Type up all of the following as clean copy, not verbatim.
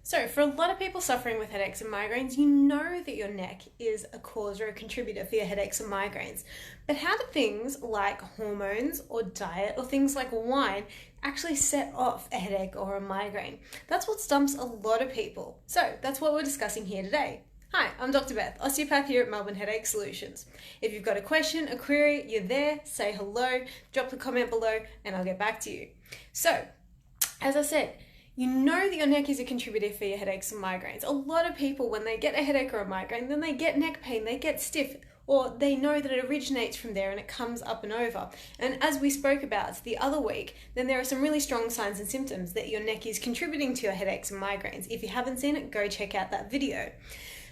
So, for a lot of people suffering with headaches and migraines, you know that your neck is a cause or a contributor for your headaches and migraines. But how do things like hormones or diet or things like wine actually set off a headache or a migraine? That's what stumps a lot of people. So, that's what we're discussing here today. Hi, I'm Dr. Beth, osteopath here at Melbourne Headache Solutions. If you've got a question, a query, you're there, say hello, drop the comment below, and I'll get back to you. So, as I said, you know that your neck is a contributor for your headaches and migraines. A lot of people, when they get a headache or a migraine, then they get neck pain, they get stiff, or they know that it originates from there and it comes up and over. And as we spoke about the other week, then there are some really strong signs and symptoms that your neck is contributing to your headaches and migraines. If you haven't seen it, go check out that video.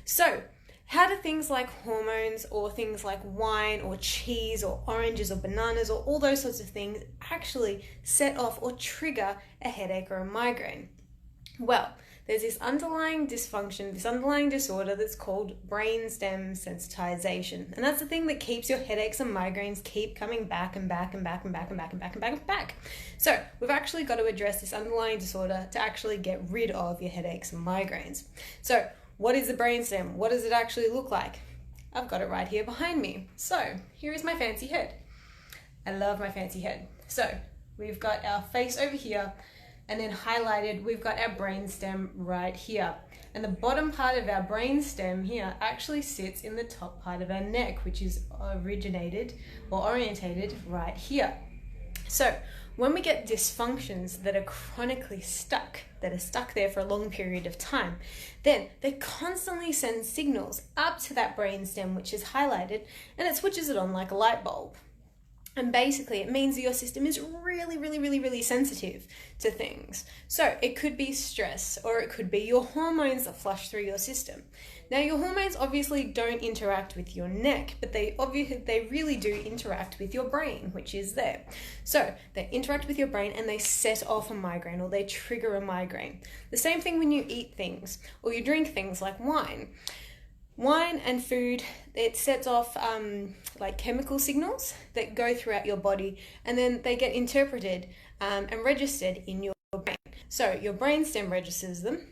So, how do things like hormones or things like wine or cheese or oranges or bananas or all those sorts of things actually set off or trigger a headache or a migraine? Well, there's this underlying dysfunction, this underlying disorder that's called brainstem sensitization. And that's the thing that keeps your headaches and migraines keep coming back and back and back and back and back and back and back and back. So we've actually got to address this underlying disorder to actually get rid of your headaches and migraines. So what is the brainstem? What does it actually look like? I've got it right here behind me. So here is my fancy head. I love my fancy head. So we've got our face over here, and then highlighted, we've got our brainstem right here. And the bottom part of our brainstem here actually sits in the top part of our neck, which is originated or orientated right here. So when we get dysfunctions that are chronically stuck, that are stuck there for a long period of time, then they constantly send signals up to that brainstem, which is highlighted, and it switches it on like a light bulb. And basically it means that your system is really sensitive to things. So it could be stress, or it could be your hormones that flush through your system. Now your hormones obviously don't interact with your neck, but they really do interact with your brain, which is there. So they interact with your brain and they set off a migraine, or they trigger a migraine. The same thing when you eat things or you drink things like wine. Wine and food, it sets off like chemical signals that go throughout your body, and then they get interpreted and registered in your brain. So your brainstem registers them,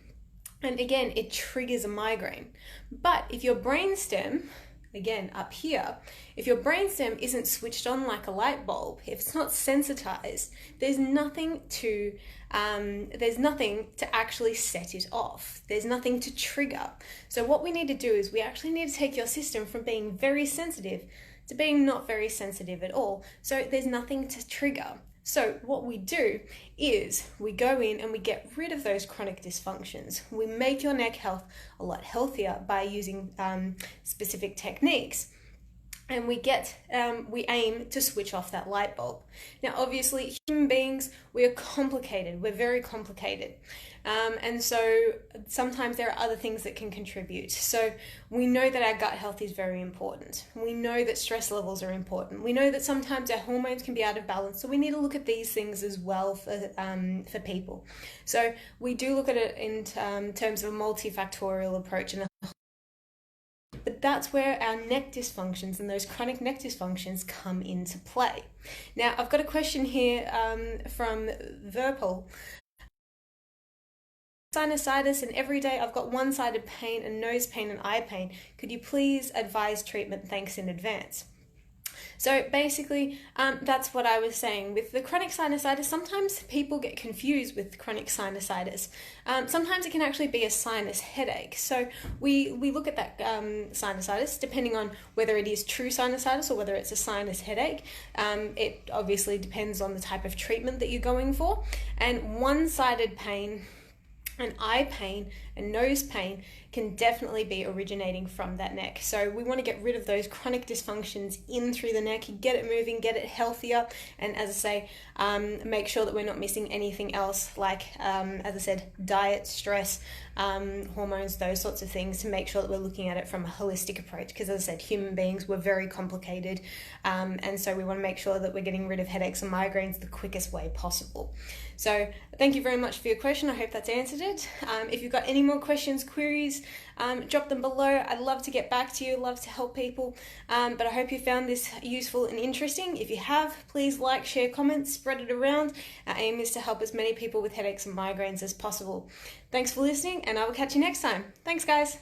and again, it triggers a migraine. But if your brainstem, again up here, if your brainstem isn't switched on like a light bulb, if it's not sensitized, there's nothing to actually set it off. There's nothing to trigger. So what we need to do is we actually need to take your system from being very sensitive to being not very sensitive at all. So there's nothing to trigger. So what we do is we go in and we get rid of those chronic dysfunctions. We make your neck health a lot healthier by using specific techniques. And we aim to switch off that light bulb. Now, obviously, human beings, we are complicated. We're very complicated. And so sometimes there are other things that can contribute. So we know that our gut health is very important. We know that stress levels are important. We know that sometimes our hormones can be out of balance. So we need to look at these things as well for people. So we do look at it in terms of a multifactorial approach, and but that's where our neck dysfunctions and those chronic neck dysfunctions come into play. Now, I've got a question here from Verpal. Sinusitis, and every day I've got one-sided pain and nose pain and eye pain. Could you please advise treatment? Thanks in advance. So basically, that's what I was saying. With the chronic sinusitis, sometimes people get confused with chronic sinusitis. Sometimes it can actually be a sinus headache. So we look at that sinusitis, depending on whether it is true sinusitis or whether it's a sinus headache. It obviously depends on the type of treatment that you're going for. And one-sided pain and eye pain and nose pain can definitely be originating from that neck. So we want to get rid of those chronic dysfunctions in through the neck, get it moving, get it healthier, and as I say, make sure that we're not missing anything else like, as I said, diet, stress, hormones, those sorts of things, to make sure that we're looking at it from a holistic approach, because as I said, human beings, we're very complicated, and so we want to make sure that we're getting rid of headaches and migraines the quickest way possible. So thank you very much for your question. I hope that's answered it. If you've got any more questions, queries, drop them below. I'd love to get back to you, love to help people. But I hope you found this useful and interesting. If you have, please like, share, comment, spread it around. Our aim is to help as many people with headaches and migraines as possible. Thanks for listening, and I will catch you next time. Thanks, guys.